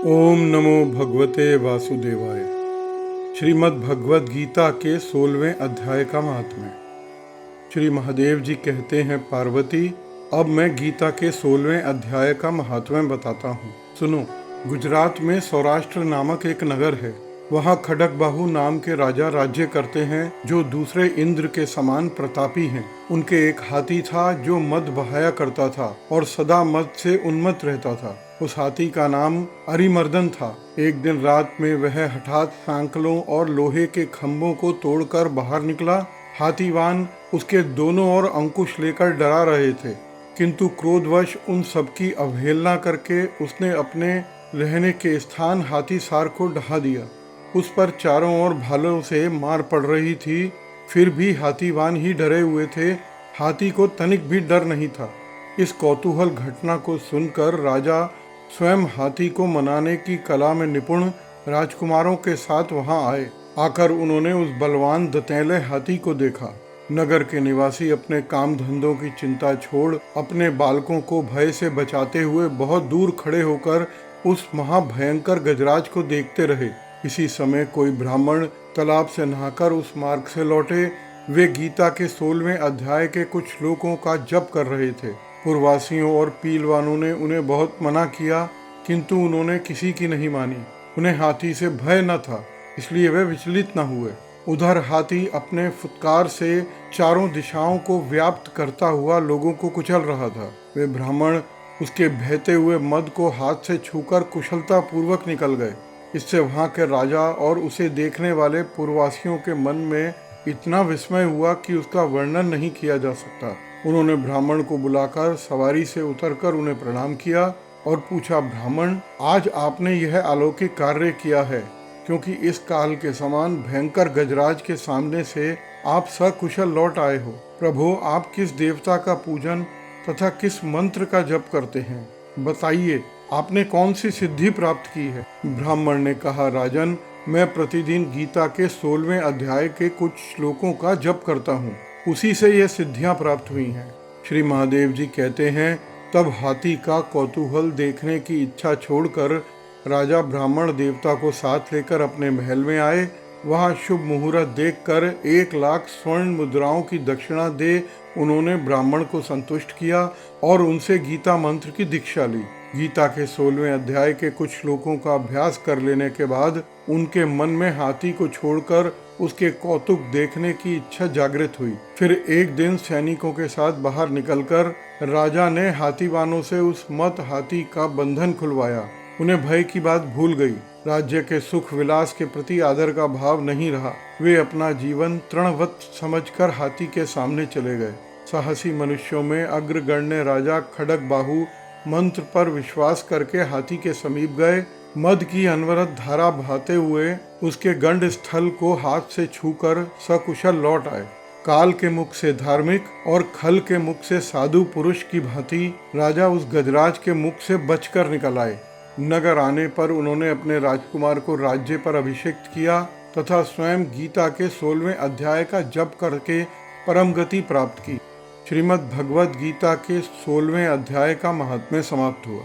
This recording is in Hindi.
ओम नमो भगवते वासुदेवाय। श्रीमद् भगवद गीता के 16वें अध्याय का महात्म्य। श्री महादेव जी कहते हैं, पार्वती, अब मैं गीता के 16वें अध्याय का महात्म्य बताता हूँ, सुनो। गुजरात में सौराष्ट्र नामक एक नगर है। वहाँ खड़गबाहु नाम के राजा राज्य करते हैं, जो दूसरे इंद्र के समान प्रतापी हैं। उनके एक हाथी था जो मद बहाया करता था और सदा मद से उन्मत्त रहता था। उस हाथी का नाम अरिमर्दन था। एक दिन रात में वह हठात सांकलों और लोहे के खंभों को तोड़कर बाहर निकला। हाथीवान उसके दोनों ओर अंकुश लेकर डरा रहे थे, किंतु क्रोधवश उन सबकी अवहेलना करके उसने अपने रहने के स्थान हाथीसार को ढहा दिया। उस पर चारों ओर भालों से मार पड़ रही थी, फिर भी हाथीवान ही डरे हुए थे। हाथी को तनिक भी डर नहीं था। इस कौतूहल घटना को सुनकर राजा स्वयं हाथी को मनाने की कला में निपुण राजकुमारों के साथ वहां आए। आकर उन्होंने उस बलवान दंतैले हाथी को देखा। नगर के निवासी अपने काम धंधों की चिंता छोड़ अपने बालकों को भय से बचाते हुए बहुत दूर खड़े होकर उस महाभयंकर गजराज को देखते रहे। इसी समय कोई ब्राह्मण तालाब से नहाकर उस मार्ग से लौटे। वे गीता के 16वें अध्याय के कुछ श्लोकों का जप कर रहे थे। पूर्ववासियों और पीलवानों ने उन्हें बहुत मना किया, किंतु उन्होंने किसी की नहीं मानी। उन्हें हाथी से भय न था, इसलिए वे विचलित न हुए। उधर हाथी अपने फुत्कार से चारों दिशाओं को व्याप्त करता हुआ लोगों को कुचल रहा था। वे ब्राह्मण उसके बहते हुए मद को हाथ से छूकर कुशलता पूर्वक निकल गए। इससे वहां के राजा और उसे देखने वाले पूर्ववासियों के मन में इतना विस्मय हुआ कि उसका वर्णन नहीं किया जा सकता। उन्होंने ब्राह्मण को बुलाकर सवारी से उतरकर उन्हें प्रणाम किया और पूछा, ब्राह्मण, आज आपने यह अलौकिक कार्य किया है, क्योंकि इस काल के समान भयंकर गजराज के सामने से आप सकुशल लौट आए हो। प्रभु, आप किस देवता का पूजन तथा किस मंत्र का जप करते हैं? बताइए, आपने कौन सी सिद्धि प्राप्त की है? ब्राह्मण ने कहा, राजन, मैं प्रतिदिन गीता के 16वें अध्याय के कुछ श्लोकों का जप करता हूँ, उसी से ये सिद्धियां प्राप्त हुई हैं। श्री महादेव जी कहते हैं, तब हाथी का कौतूहल देखने की इच्छा छोड़कर राजा ब्राह्मण देवता को साथ लेकर अपने महल में आए। वहां शुभ मुहूर्त देखकर 1,00,000 स्वर्ण मुद्राओं की दक्षिणा दे उन्होंने ब्राह्मण को संतुष्ट किया और उनसे गीता मंत्र की दीक्षा ली। गीता के 16वें अध्याय के कुछ श्लोकों का अभ्यास कर लेने के बाद उनके मन में हाथी को छोड़कर उसके कौतुक देखने की इच्छा जागृत हुई। फिर एक दिन सैनिकों के साथ बाहर निकलकर राजा ने हाथीवानों से उस मत हाथी का बंधन खुलवाया। उन्हें भय की बात भूल गई। राज्य के सुख विलास के प्रति आदर का भाव नहीं रहा। वे अपना जीवन तृणवत समझकर हाथी के सामने चले गए। साहसी मनुष्यों में अग्रगण्य राजा खड़गबाहु मंत्र पर विश्वास करके हाथी के समीप गए। मद की अनवरत धारा बहाते हुए उसके गंड स्थल को हाथ से छूकर सकुशल लौट आए। काल के मुख से धार्मिक और खल के मुख से साधु पुरुष की भांति राजा उस गजराज के मुख से बचकर निकल आए। नगर आने पर उन्होंने अपने राजकुमार को राज्य पर अभिषिक्त किया तथा स्वयं गीता के 16वें अध्याय का जप करके परम गति प्राप्त की। श्रीमद् भगवद गीता के 16वें अध्याय का महात्म्य समाप्त हुआ।